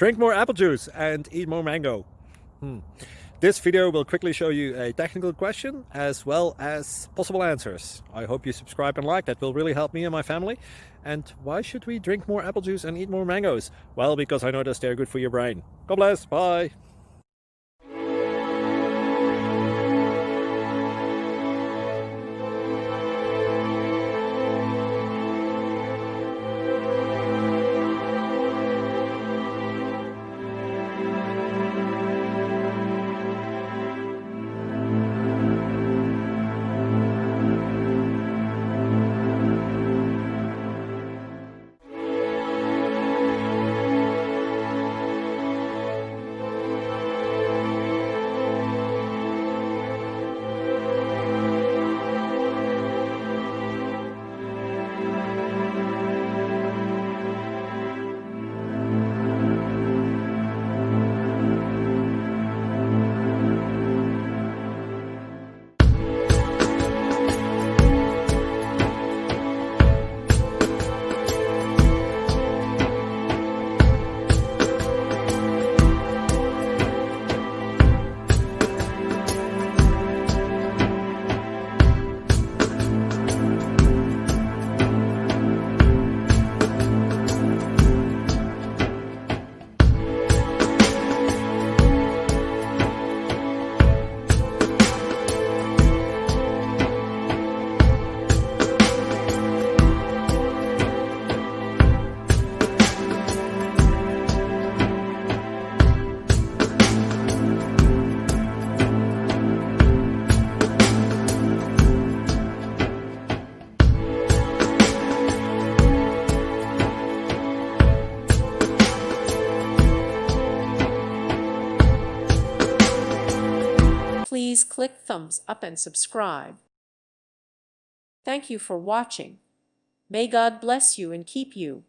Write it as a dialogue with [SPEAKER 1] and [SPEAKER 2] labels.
[SPEAKER 1] Drink more apple juice and eat more mango. This video will quickly show you a technical question as well as possible answers. I hope you subscribe and like, that will really help me and my family. And why should we drink more apple juice and eat more mangoes? Well, because I noticed they're good for your brain. God bless, bye.
[SPEAKER 2] Please click thumbs up and subscribe. Thank you for watching. May God bless you and keep you.